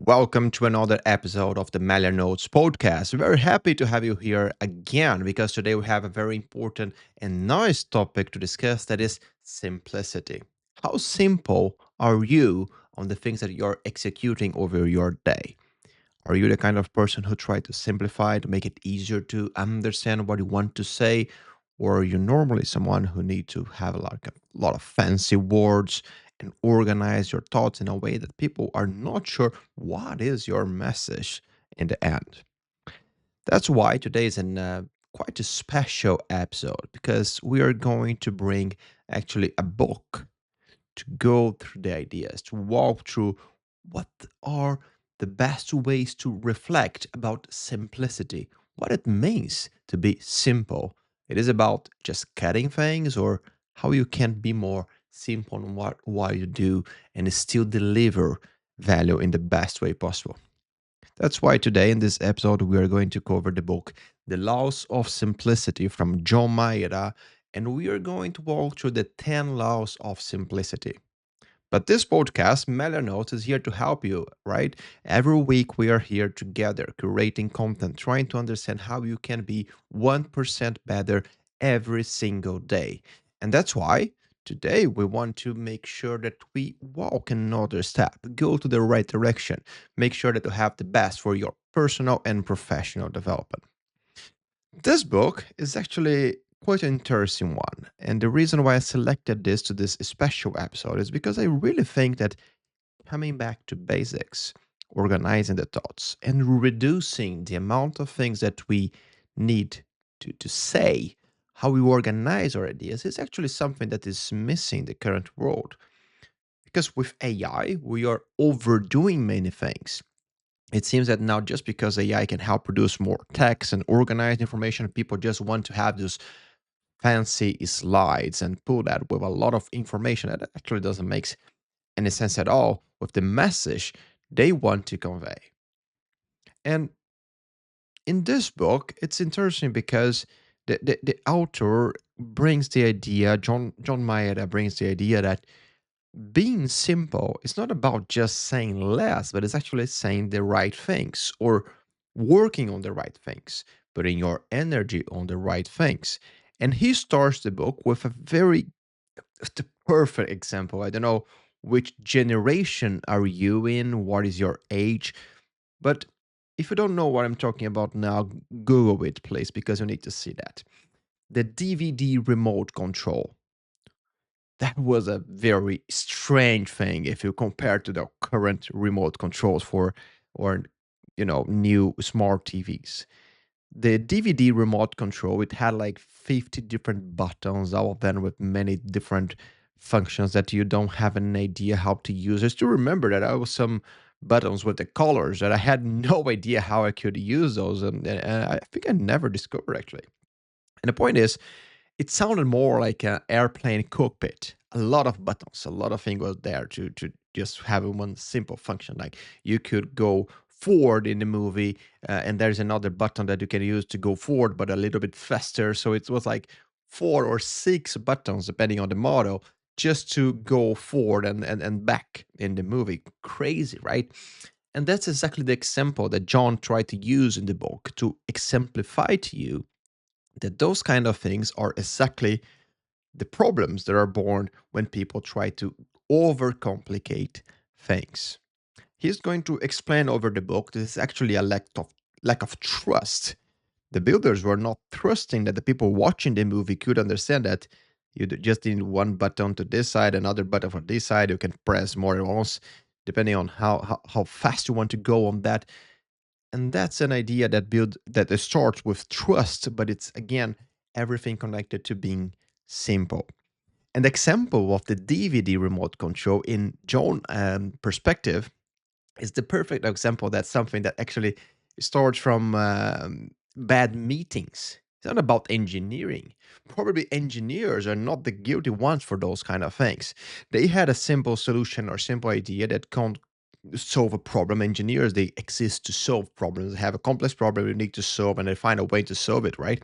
Welcome to another episode of the Maller Notes podcast. Very happy to have you here again because today we have a very important and nice topic to discuss that is simplicity. How simple are you on the things that you're executing over your day? Are you the kind of person who try to simplify to make it easier to understand what you want to say? Or are you normally someone who need to have a lot of fancy words and organize your thoughts in a way that people are not sure what is your message in the end? That's why today is quite a special episode because we are going to bring actually a book to go through the ideas, to walk through what are the best ways to reflect about simplicity, what it means to be simple. It is about just cutting things or how you can be more simple in what you do and still deliver value in the best way possible. That's why today in this episode we are going to cover the book The Laws of Simplicity from John Maeda, and we are going to walk through the 10 laws of simplicity. But this podcast, Melanote, is here to help you, right? Every week we are here together, curating content, trying to understand how you can be 1% better every single day. And that's why today we want to make sure that we walk another step, go to the right direction, make sure that you have the best for your personal and professional development. This book is actually quite an interesting one. And the reason why I selected this to this special episode is because I really think that coming back to basics, organizing the thoughts, and reducing the amount of things that we need to say, how we organize our ideas, is actually something that is missing in the current world. Because with AI, we are overdoing many things. It seems that now just because AI can help produce more text and organize information, people just want to have those fancy slides and pull that with a lot of information that actually doesn't make any sense at all with the message they want to convey. And in this book, it's interesting because the author brings the idea, John Maeda brings the idea that being simple is not about just saying less, but it's actually saying the right things or working on the right things, putting your energy on the right things. And he starts the book with a very the perfect example. I don't know which generation are you in, what is your age, but if you don't know what I'm talking about now, Google it, please, because you need to see that. The DVD remote control. That was a very strange thing if you compare to the current remote controls for or new smart TVs. The DVD remote control, it had like 50 different buttons, all of them with many different functions that you don't have an idea how to use. I still remember that I was some buttons with the colors that I had no idea how I could use those, and I think I never discovered actually. And the point is, it sounded more like an airplane cockpit. A lot of buttons, a lot of things was there to just have one simple function. Like you could go forward in the movie, and there's another button that you can use to go forward, but a little bit faster. So it was like 4 or 6 buttons, depending on the model, just to go forward and back in the movie. Crazy, right? And that's exactly the example that John tried to use in the book to exemplify to you that those kind of things are exactly the problems that are born when people try to overcomplicate things. He's going to explain over the book this is actually a lack of trust. The builders were not trusting that the people watching the movie could understand that you just need one button to this side, another button for this side. You can press more than once, depending on how fast you want to go on that. And that's an idea that starts with trust, but it's again everything connected to being simple. An example of the DVD remote control in John perspective is the perfect example. That's something that actually starts from bad meetings. It's not about engineering. Probably engineers are not the guilty ones for those kind of things. They had a simple solution or simple idea that can't solve a problem. Engineers, they exist to solve problems. They have a complex problem they need to solve and they find a way to solve it, right?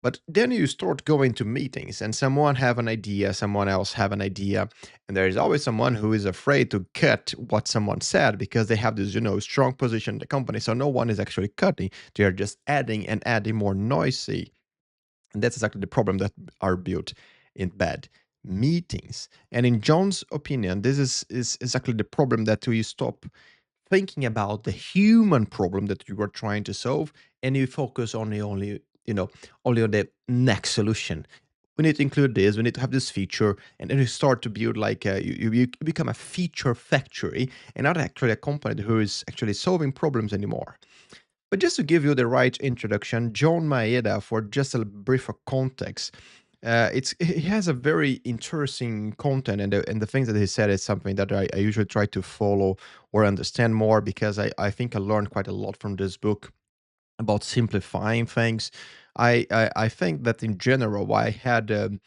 But then you start going to meetings and someone have an idea, someone else have an idea, and there is always someone who is afraid to cut what someone said because they have this, strong position in the company. So no one is actually cutting. They are just adding and adding more noisy. And that's exactly the problem that are built in bad meetings. And in John's opinion, this is exactly the problem that we stop thinking about the human problem that you are trying to solve, and you focus only on the next solution. We need to include this, we need to have this feature, and then you start to build like you become a feature factory and not actually a company who is actually solving problems anymore. But just to give you the right introduction, John Maeda, for just a brief context, he has a very interesting content, and the things that he said is something that I usually try to follow or understand more because I think I learned quite a lot from this book about simplifying things. I think that in general, I had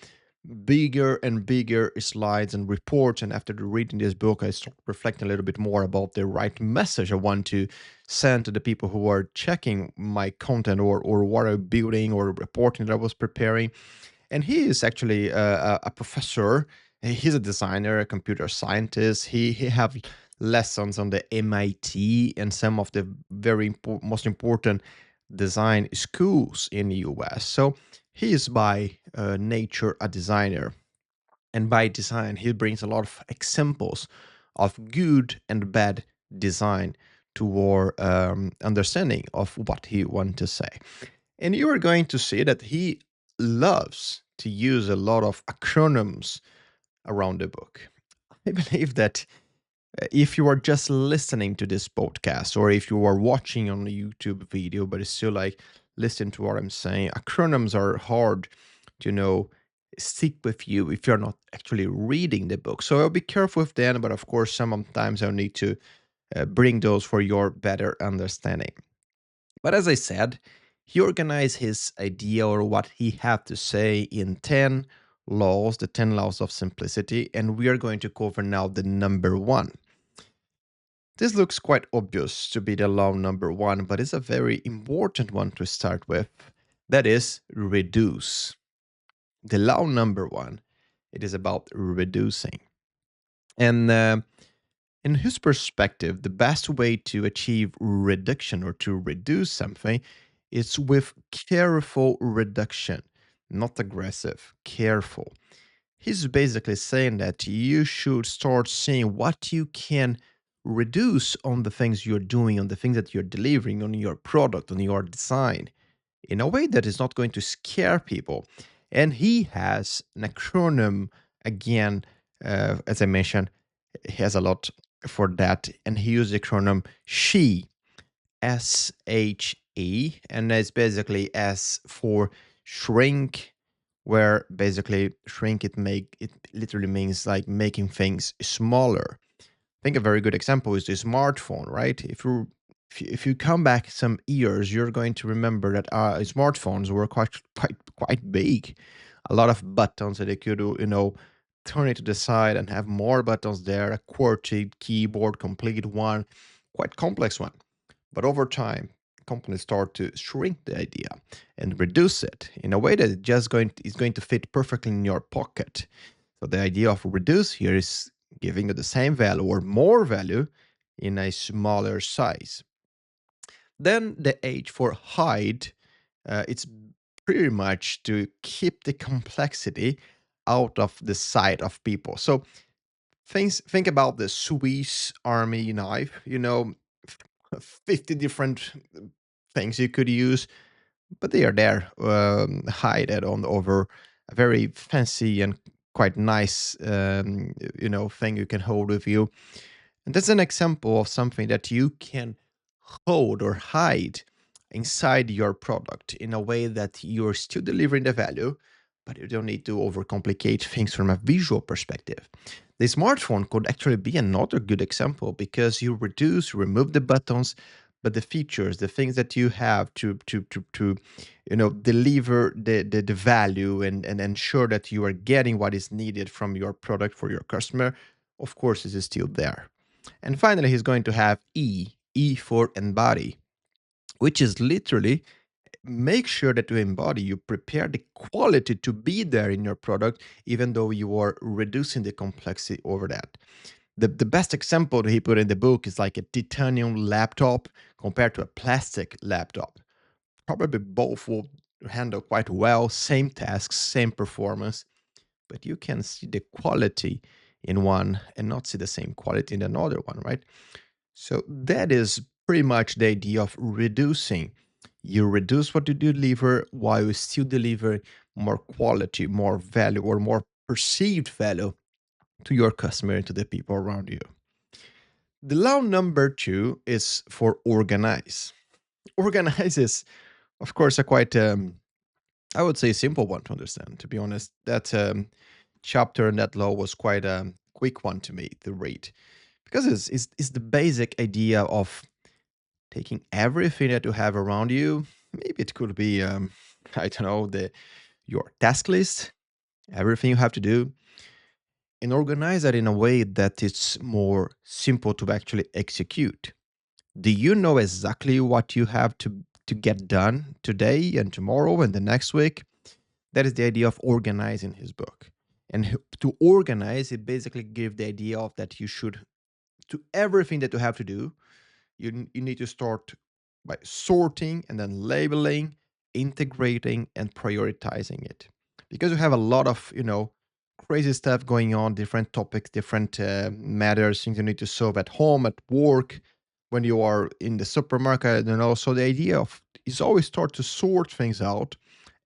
bigger and bigger slides and reports. And after reading this book, I started reflecting a little bit more about the right message I want to send to the people who are checking my content or what I'm building or reporting that I was preparing. And he is actually a professor. He's a designer, a computer scientist. He have lessons on the MIT and some of the most important design schools in the US. So he is by nature a designer, and by design he brings a lot of examples of good and bad design to our understanding of what he wants to say. And you are going to see that he loves to use a lot of acronyms around the book. I believe that if you are just listening to this podcast or if you are watching on a YouTube video, but it's still like, listen to what I'm saying, acronyms are hard to stick with you if you're not actually reading the book. So I'll be careful with them, but of course, sometimes I'll need to bring those for your better understanding. But as I said, he organized his idea or what he had to say in 10 laws, the 10 laws of simplicity, and we are going to cover now the number one. This looks quite obvious to be the law number one, but it's a very important one to start with. That is reduce. The law number one, it is about reducing. And in his perspective, the best way to achieve reduction or to reduce something is with careful reduction, not aggressive, careful. He's basically saying that you should start seeing what you can reduce on the things you're doing, on the things that you're delivering, on your product, on your design, in a way that is not going to scare people. And he has an acronym again, as I mentioned, he has a lot for that, and he used the acronym SHE, SHE, and it's basically S for shrink, where basically shrink it literally means like making things smaller. I think a very good example is the smartphone, right? If you come back some years, you're going to remember that smartphones were quite big, a lot of buttons that they could turn it to the side and have more buttons there, a QWERTY keyboard, complete one, quite complex one. But over time, companies start to shrink the idea and reduce it in a way that is going to fit perfectly in your pocket. So the idea of reduce here is giving it the same value or more value in a smaller size. Then the H for hide, it's pretty much to keep the complexity out of the sight of people. So think about the Swiss Army knife, 50 different things you could use, but they are there, hidden on over a very fancy and quite nice, thing you can hold with you. And that's an example of something that you can hold or hide inside your product in a way that you're still delivering the value, but you don't need to overcomplicate things from a visual perspective. The smartphone could actually be another good example because you remove the buttons, but the features, the things that you have to deliver the value and ensure that you are getting what is needed from your product for your customer, of course, this is still there. And finally, he's going to have E for embody, which is literally make sure that you embody, you prepare the quality to be there in your product, even though you are reducing the complexity over that. The best example that he put in the book is like a titanium laptop compared to a plastic laptop. Probably both will handle quite well, same tasks, same performance, but you can see the quality in one and not see the same quality in another one, right? So that is pretty much the idea of reducing. You reduce what you deliver while you still deliver more quality, more value, or more perceived value to your customer and to the people around you. The law number two is for organize. Organize is, of course, a quite, I would say, simple one to understand. To be honest, that chapter in that law was quite a quick one to me to read because it's the basic idea of taking everything that you have around you. Maybe it could be, I don't know, your task list, everything you have to do, and organize that in a way that it's more simple to actually execute. Do you know exactly what you have to get done today and tomorrow and the next week? That is the idea of organizing his book. And to organize, it basically gives the idea of that you should, to everything that you have to do, you need to start by sorting and then labeling, integrating, and prioritizing it. Because you have a lot of, crazy stuff going on, different topics, different matters, things you need to solve at home, at work, when you are in the supermarket, So the idea of is always start to sort things out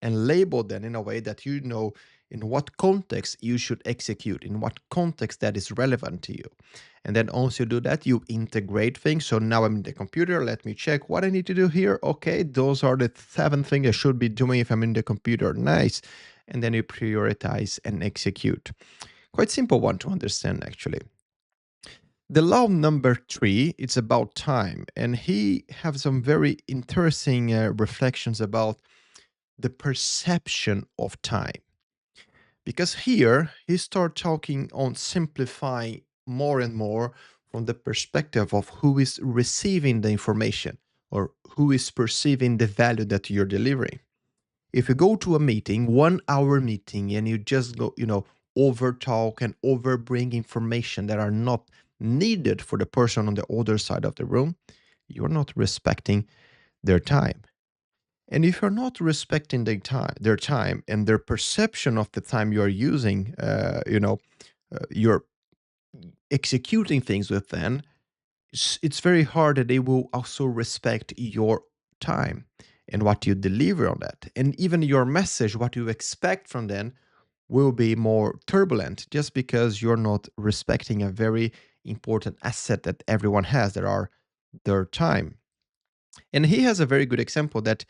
and label them in a way that you know in what context you should execute, in what context that is relevant to you. And then once you do that, you integrate things. So now I'm in the computer. Let me check what I need to do here. Okay, those are the 7 things I should be doing if I'm in the computer. Nice. And then you prioritize and execute. Quite simple one to understand, actually. The law number three, it's about time. And he has some very interesting reflections about the perception of time. Because here he starts talking on simplifying more and more from the perspective of who is receiving the information or who is perceiving the value that you're delivering. If you go to a meeting, 1 hour meeting, and you just go, over talk and over bring information that are not needed for the person on the other side of the room, you're not respecting their time. And if you're not respecting their time and their perception of the time you are using, you're executing things with them, it's very hard that they will also respect your time and what you deliver on that. And even your message, what you expect from them, will be more turbulent just because you're not respecting a very important asset that everyone has that are their time. And he has a very good example that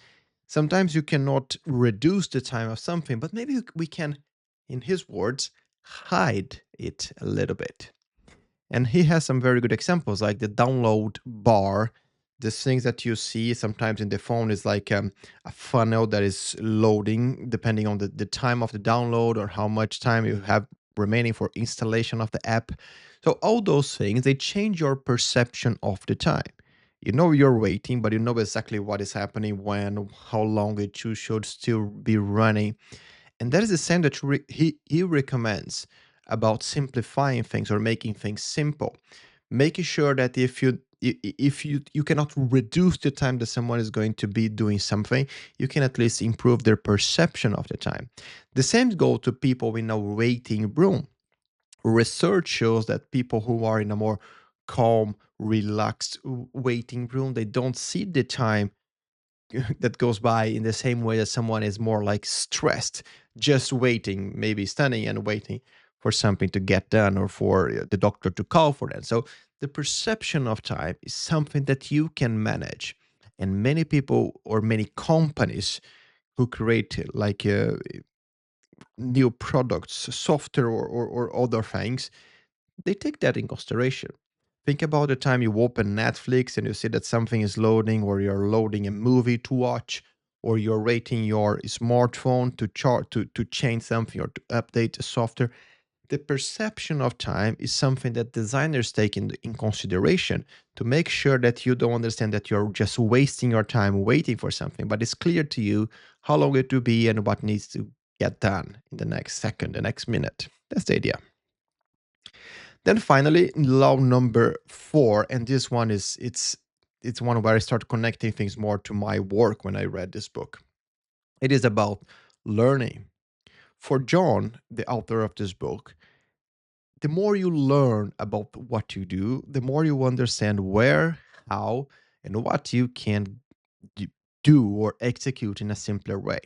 sometimes you cannot reduce the time of something, but maybe we can, in his words, hide it a little bit. And he has some very good examples, like the download bar. The things that you see sometimes in the phone is like a funnel that is loading depending on the time of the download or how much time you have remaining for installation of the app. So all those things, they change your perception of the time. You know you're waiting, but you know exactly what is happening, when, how long it should still be running. And that is the same that he recommends about simplifying things or making things simple, making sure that if you cannot reduce the time that someone is going to be doing something, you can at least improve their perception of the time. The same goes to people in a waiting room. Research shows that people who are in a more calm, relaxed waiting room, they don't see the time that goes by in the same way that someone is more like stressed, just waiting, maybe standing and waiting for something to get done or for the doctor to call for that. So the perception of time is something that you can manage. And many people or many companies who create new products, software or other things, they take that in consideration. Think about the time you open Netflix and you see that something is loading, or you're loading a movie to watch, or you're rating your smartphone to change something or to update the software. The perception of time is something that designers take in consideration to make sure that you don't understand that you're just wasting your time waiting for something, but it's clear to you how long it will be and what needs to get done in the next second, the next minute. That's the idea. Then finally, law number 4, and this one is it's one where I start connecting things more to my work when I read this book. It is about learning. For John, the author of this book, the more you learn about what you do, the more you understand where, how, and what you can d- do or execute in a simpler way.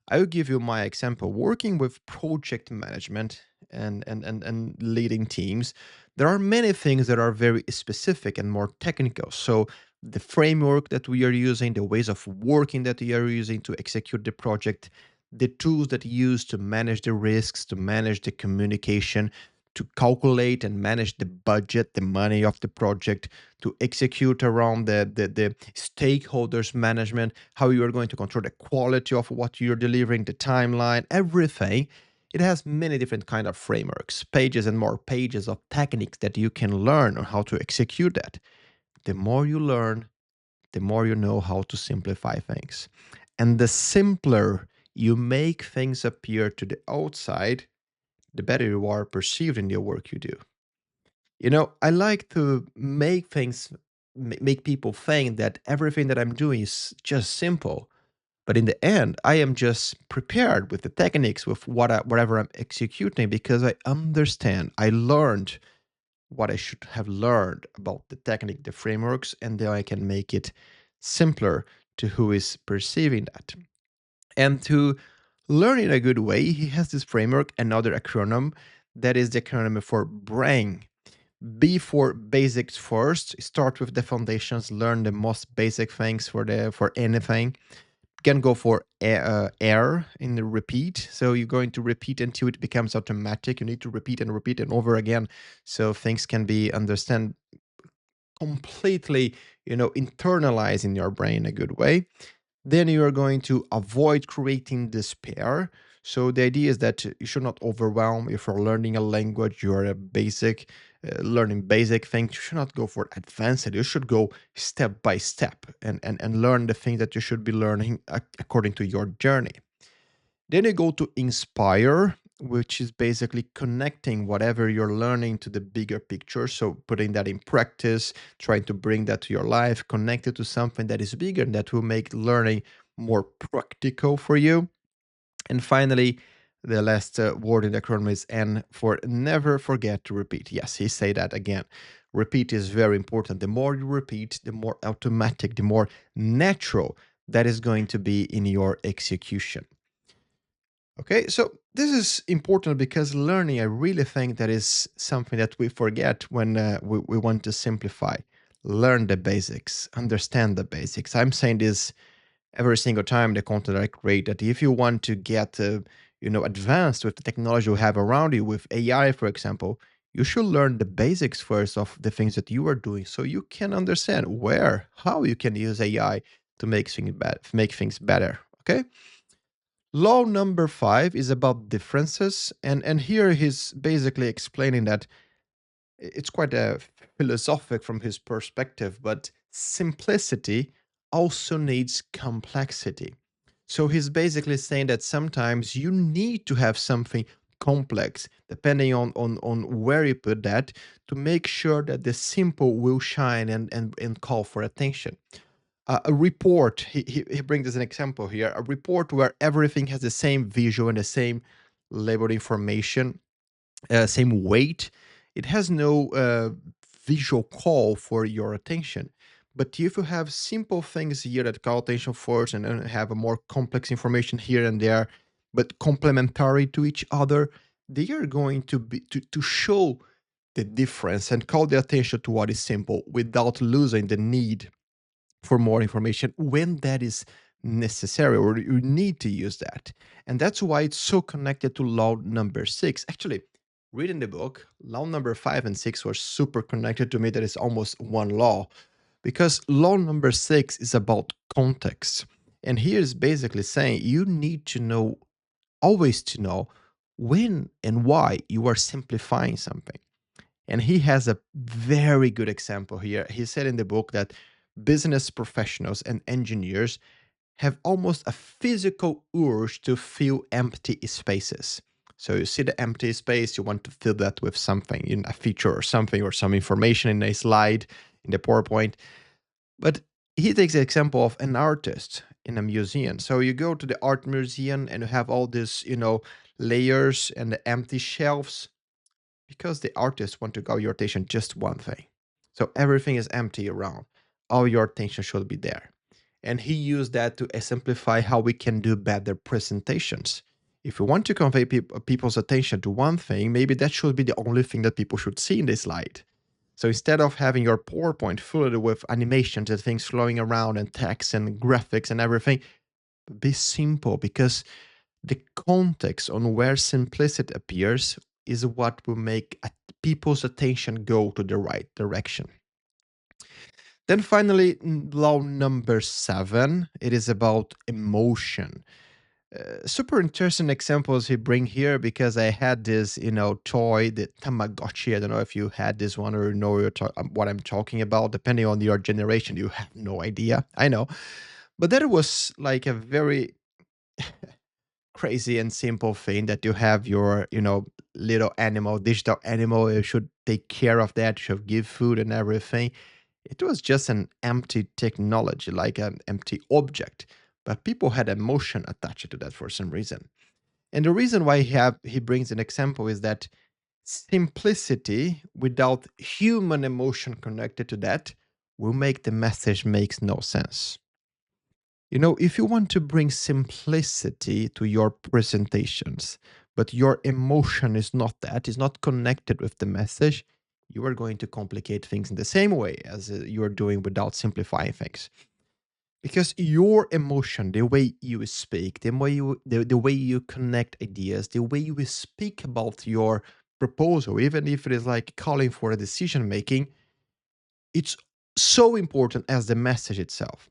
I will give you my example. Working with project management and leading teams, there are many things that are very specific and more technical. So the framework that we are using, the ways of working that we are using to execute the project, the tools that you use to manage the risks, to manage the communication, to calculate and manage the budget, the money of the project, to execute around the stakeholders management, how you are going to control the quality of what you're delivering, the timeline, everything. It has many different kind of frameworks, pages and more pages of techniques that you can learn on how to execute that. The more you learn, the more you know how to simplify things. And the simpler you make things appear to the outside, the better you are perceived in the work you do. I like to make things make people think that everything that I'm doing is just simple. But in the end, I am just prepared with the techniques, with whatever I'm executing, because I understand, I learned what I should have learned about the technique, the frameworks, and then I can make it simpler to who is perceiving that. And to learn in a good way, he has this framework, another acronym, that is the acronym for BRAIN. B for basics first. Start with the foundations. Learn the most basic things for anything. Can go for air in the repeat. So you're going to repeat until it becomes automatic. You need to repeat and over again, so things can be understand completely. Internalize in your brain a good way. Then you are going to avoid creating despair. So the idea is that you should not overwhelm. If you're learning a language, you're a basic, learning basic things. You should not go for advanced. You should go step by step and learn the things that you should be learning according to your journey. Then you go to inspire, which is basically connecting whatever you're learning to the bigger picture. So putting that in practice, trying to bring that to your life, connect it to something that is bigger and that will make learning more practical for you. And finally, the last word in the acronym is N for never forget to repeat. Yes, he say that again. Repeat is very important. The more you repeat, the more automatic, the more natural that is going to be in your execution. Okay, so this is important because learning, I really think that is something that we forget when we want to simplify. Learn the basics, understand the basics. I'm saying this every single time the content I create, that if you want to get advanced with the technology you have around you, with AI, for example, you should learn the basics first of the things that you are doing, so you can understand how you can use AI to make things better. Okay. Law number 5 is about differences, and here he's basically explaining that it's quite a philosophic from his perspective, but simplicity also needs complexity. So he's basically saying that sometimes you need to have something complex, depending on where you put that, to make sure that the simple will shine and call for attention. A report, he brings as an example here, a report where everything has the same visual and the same labeled information, same weight. It has no visual call for your attention. But if you have simple things here that call attention first, and then have a more complex information here and there, but complementary to each other, they are going to show the difference and call the attention to what is simple without losing the need for more information when that is necessary, or you need to use that. And that's why it's so connected to law number 6. Actually, reading the book, law number 5 and 6 were super connected to me. That is almost one law, because law number 6 is about context. And here is basically saying you need to know, always to know, when and why you are simplifying something. And he has a very good example here. He said in the book that business professionals and engineers have almost a physical urge to fill empty spaces. So you see the empty space, you want to fill that with something, in a feature or something, or some information in a slide in the PowerPoint. But he takes the example of an artist in a museum. So you go to the art museum and you have all these, layers and the empty shelves because the artist want to go your attention just one thing. So everything is empty around. All your attention should be there. And he used that to simplify how we can do better presentations. If we want to convey people's attention to one thing, maybe that should be the only thing that people should see in the slide. So instead of having your PowerPoint filled with animations and things flowing around and text and graphics and everything, be simple, because the context on where simplicity appears is what will make people's attention go to the right direction. Then finally, law number 7, it is about emotion. Super interesting examples he bring here, because I had this, toy, the Tamagotchi. I don't know if you had this one or know what I'm talking about. Depending on your generation, you have no idea. I know. But that was like a very crazy and simple thing, that you have your, little animal, digital animal. You should take care of that. You should give food and everything. It was just an empty technology, like an empty object. But people had emotion attached to that for some reason. And the reason why he brings an example is that simplicity without human emotion connected to that will make the message makes no sense. If you want to bring simplicity to your presentations, but your emotion is not that, is not connected with the message, you are going to complicate things in the same way as you're doing without simplifying things. Because your emotion, the way you speak, the way you connect ideas, the way you speak about your proposal, even if it is like calling for a decision making, it's so important as the message itself.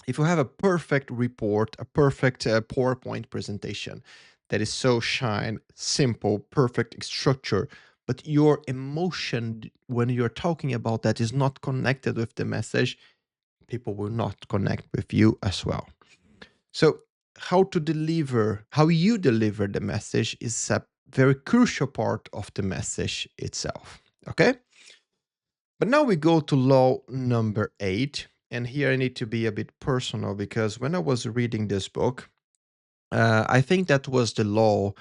If you have a perfect report, a perfect PowerPoint presentation that is so shine, simple, perfect structure, but your emotion when you're talking about that is not connected with the message, people will not connect with you as well. So, how you deliver the message is a very crucial part of the message itself. Okay? But now we go to law number 8. And here I need to be a bit personal, because when I was reading this book, I think that was the law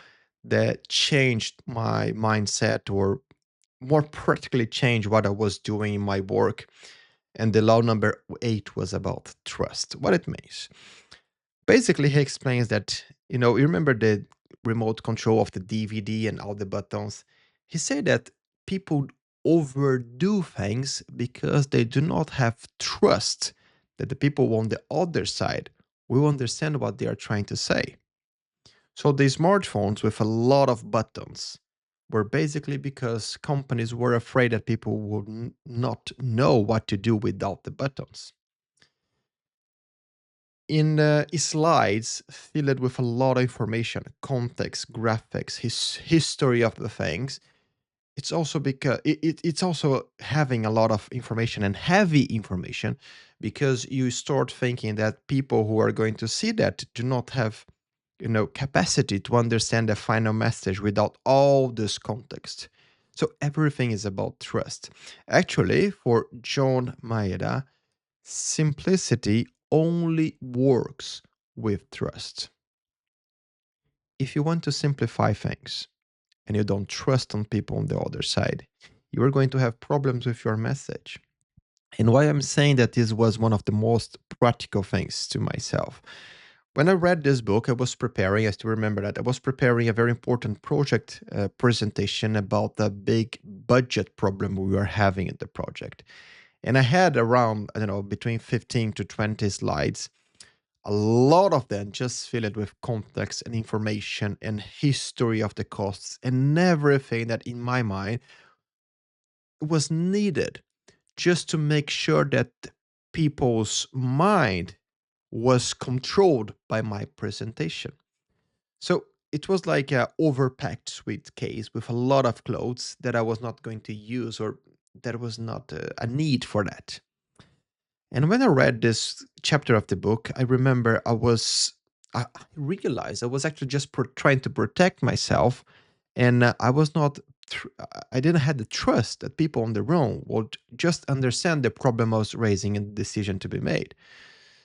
that changed my mindset, or more practically changed what I was doing in my work. And the law number 8 was about trust, what it means. Basically, he explains that, you remember the remote control of the DVD and all the buttons? He said that people overdo things because they do not have trust that the people on the other side will understand what they are trying to say. So the smartphones with a lot of buttons were basically because companies were afraid that people would not know what to do without the buttons. In slides filled with a lot of information, context, graphics, history of the things, it's also because it's also having a lot of information and heavy information, because you start thinking that people who are going to see that do not have capacity to understand the final message without all this context. So everything is about trust. Actually, for John Maeda, simplicity only works with trust. If you want to simplify things and you don't trust on people on the other side, you are going to have problems with your message. And why I'm saying that this was one of the most practical things to myself. When I read this book, I was preparing, I still remember that, I was preparing a very important project presentation about the big budget problem we were having in the project. And I had around, I don't know, between 15 to 20 slides, a lot of them just filled with context and information and history of the costs and everything that in my mind was needed just to make sure that people's mind was controlled by my presentation. So it was like a overpacked suitcase with a lot of clothes that I was not going to use, or there was not a need for that. And when I read this chapter of the book, I remember I realized I was actually just trying to protect myself, and I was not, I didn't have the trust that people on the room would just understand the problem I was raising and the decision to be made.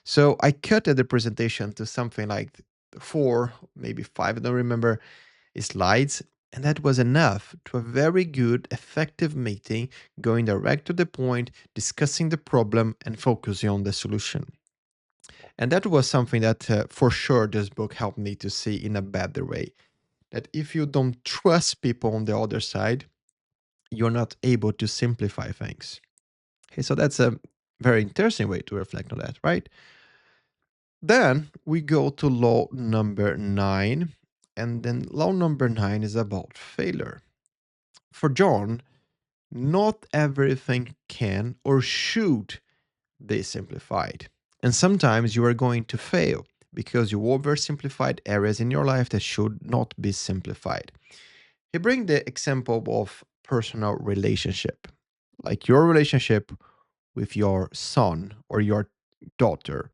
So I cut the presentation to something like four, maybe five, I don't remember, slides. And that was enough to a very good, effective meeting, going direct to the point, discussing the problem, and focusing on the solution. And that was something that, for sure, this book helped me to see in a better way. That if you don't trust people on the other side, you're not able to simplify things. Okay, so that's a very interesting way to reflect on that, right? Then we go to law number 9, and then law number 9 is about failure. For John, not everything can or should be simplified. And sometimes you are going to fail because you oversimplified areas in your life that should not be simplified. He brings the example of personal relationship, like your relationship with your son or your daughter.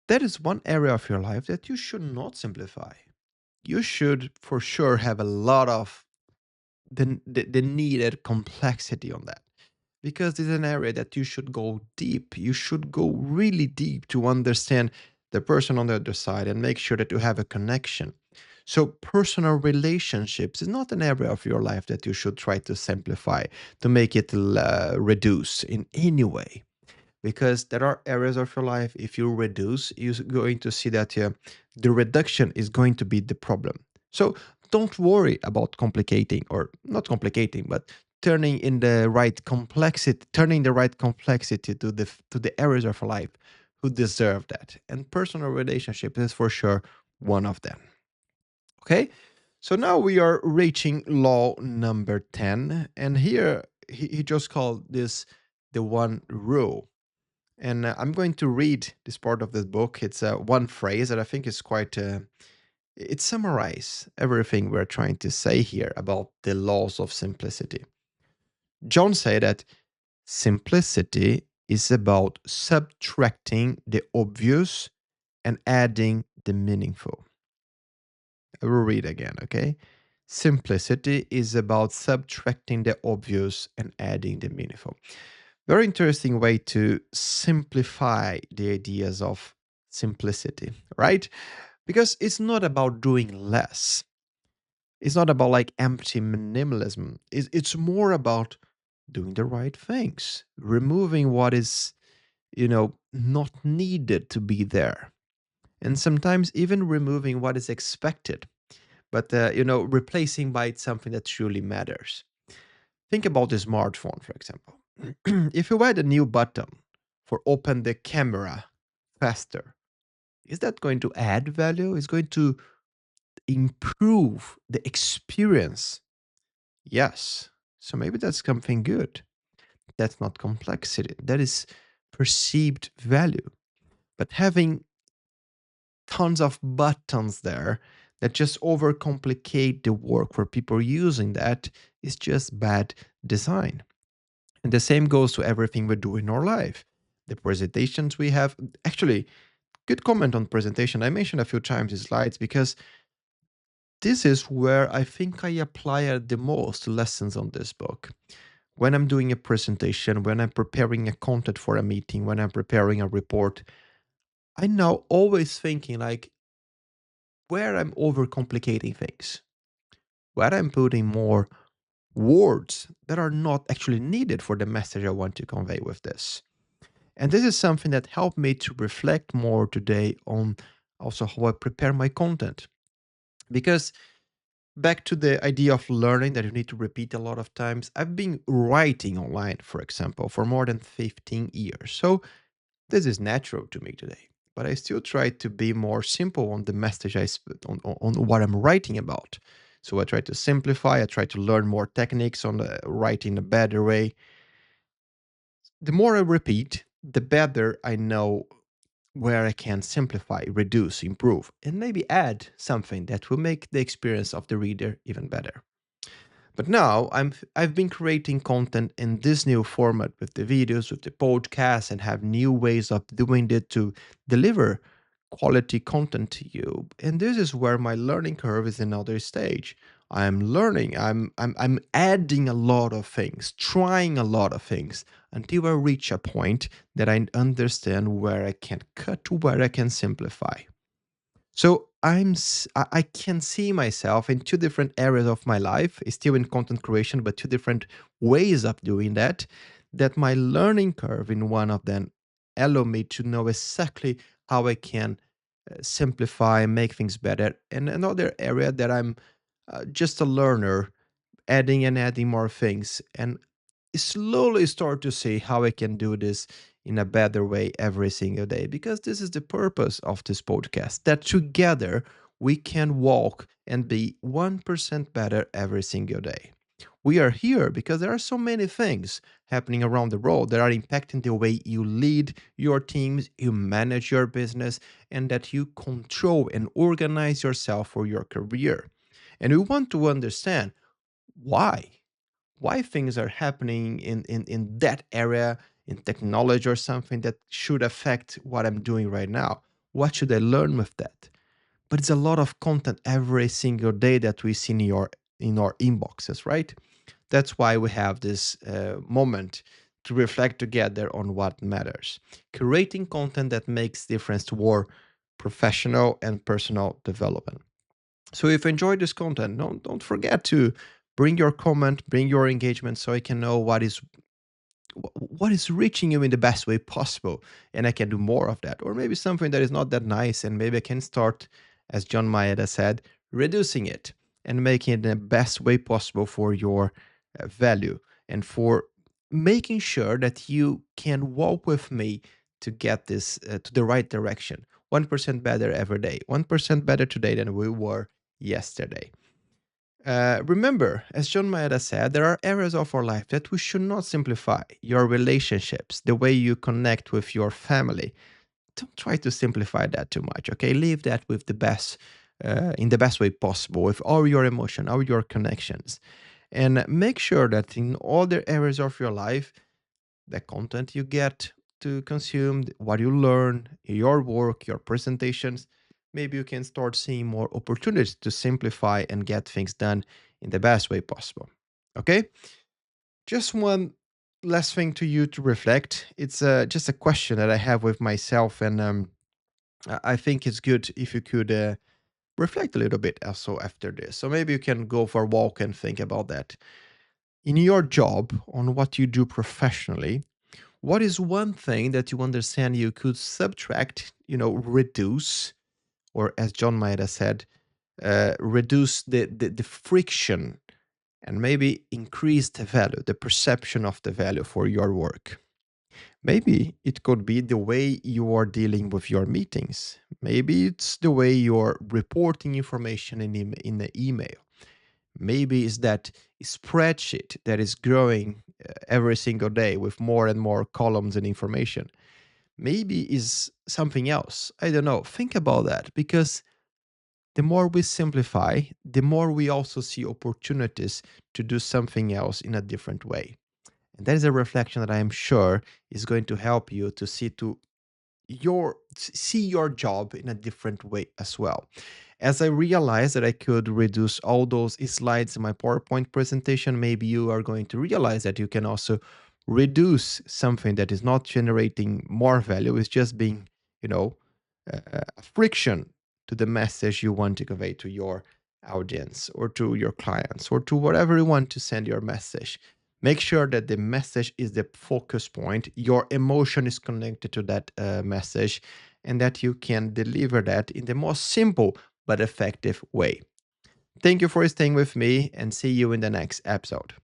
That is one area of your life that you should not simplify. You should for sure have a lot of the needed complexity on that, because it's an area that you should go deep. You should go really deep to understand the person on the other side and make sure that you have a connection. So personal relationships is not an area of your life that you should try to simplify, to make it reduce in any way, because there are areas of your life, if you reduce, you're going to see that the reduction is going to be the problem. So don't worry about complicating, or not complicating, but turning the right complexity to the areas of life who deserve that, and personal relationship is for sure one of them. Okay, so now we are reaching law number 10, and here he just called this the one rule. And I'm going to read this part of this book. It's one phrase that I think is quite, it summarizes everything we're trying to say here about the laws of simplicity. John said that simplicity is about subtracting the obvious and adding the meaningful. I will read again, okay? Simplicity is about subtracting the obvious and adding the meaningful. Very interesting way to simplify the ideas of simplicity, right? Because it's not about doing less. It's not about like empty minimalism. It's more about doing the right things, removing what is, not needed to be there. And sometimes even removing what is expected, but, replacing by something that truly matters. Think about the smartphone, for example. If you add a new button for open the camera faster, is that going to add value? Is going to improve the experience? Yes. So maybe that's something good. That's not complexity. That is perceived value. But having tons of buttons there that just overcomplicate the work for people using that is just bad design. And the same goes to everything we do in our life. The presentations we have, actually, good comment on presentation. I mentioned a few times the slides because this is where I think I apply the most lessons on this book. When I'm doing a presentation, when I'm preparing a content for a meeting, when I'm preparing a report, I now always thinking like where I'm overcomplicating things, where I'm putting more words that are not actually needed for the message I want to convey with this. And this is something that helped me to reflect more today on also how I prepare my content. Because back to the idea of learning that you need to repeat a lot of times, I've been writing online, for example, for more than 15 years. So this is natural to me today. But I still try to be more simple on the message on what I'm writing about. So I try to simplify, I try to learn more techniques on the writing a better way. The more I repeat, the better I know where I can simplify, reduce, improve, and maybe add something that will make the experience of the reader even better. But now I've been creating content in this new format with the videos, with the podcast, and have new ways of doing it to deliver quality content to you. And this is where my learning curve is another stage. I'm learning, I'm adding a lot of things, trying a lot of things until I reach a point that I understand where I can cut, where I can simplify. So I can see myself in two different areas of my life, still in content creation, but two different ways of doing that. That my learning curve in one of them allow me to know exactly how I can simplify, make things better. And another area that I'm just a learner, adding and adding more things, and slowly start to see how I can do this in a better way every single day. Because this is the purpose of this podcast, that together we can walk and be 1% better every single day. We are here because there are so many things happening around the world that are impacting the way you lead your teams, you manage your business, and that you control and organize yourself for your career. And we want to understand why things are happening in that area in technology or something that should affect what I'm doing right now. What should I learn with that? But it's a lot of content every single day that we see in our inboxes, right? That's why we have this moment to reflect together on what matters. Creating content that makes difference to our professional and personal development. So if you enjoyed this content, don't forget to bring your comment, bring your engagement, so I can know what is reaching you in the best way possible, and I can do more of that. Or maybe something that is not that nice, and maybe I can start, as John Maeda said, reducing it and making it the best way possible for your value and for making sure that you can walk with me to get this to the right direction. 1% better every day, 1% better today than we were yesterday. Remember, as John Maeda said, there are areas of our life that we should not simplify. Your relationships, the way you connect with your family. Don't try to simplify that too much, okay? Leave that with the best, in the best way possible, with all your emotion, all your connections. And make sure that in all the areas of your life, the content you get to consume, what you learn, your work, your presentations, maybe you can start seeing more opportunities to simplify and get things done in the best way possible. Okay? Just one last thing to you to reflect. It's just a question that I have with myself, and I think it's good if you could reflect a little bit also after this. So maybe you can go for a walk and think about that. In your job, on what you do professionally, what is one thing that you understand you could subtract, reduce, or as John Maeda said, reduce the friction and maybe increase the value, the perception of the value for your work? Maybe it could be the way you are dealing with your meetings. Maybe it's the way you're reporting information in the email. Maybe it's that spreadsheet that is growing every single day with more and more columns and information. Maybe is something else. I don't know. Think about that, because the more we simplify, the more we also see opportunities to do something else in a different way. And that is a reflection that I am sure is going to help you to see your job in a different way as well. As I realized that I could reduce all those slides in my PowerPoint presentation, maybe you are going to realize that you can also reduce something that is not generating more value, it's just being, you know, a friction to the message you want to convey to your audience or to your clients or to whatever you want to send your message. Make sure that the message is the focus point, your emotion is connected to that message, and that you can deliver that in the most simple but effective way. Thank you for staying with me, and see you in the next episode.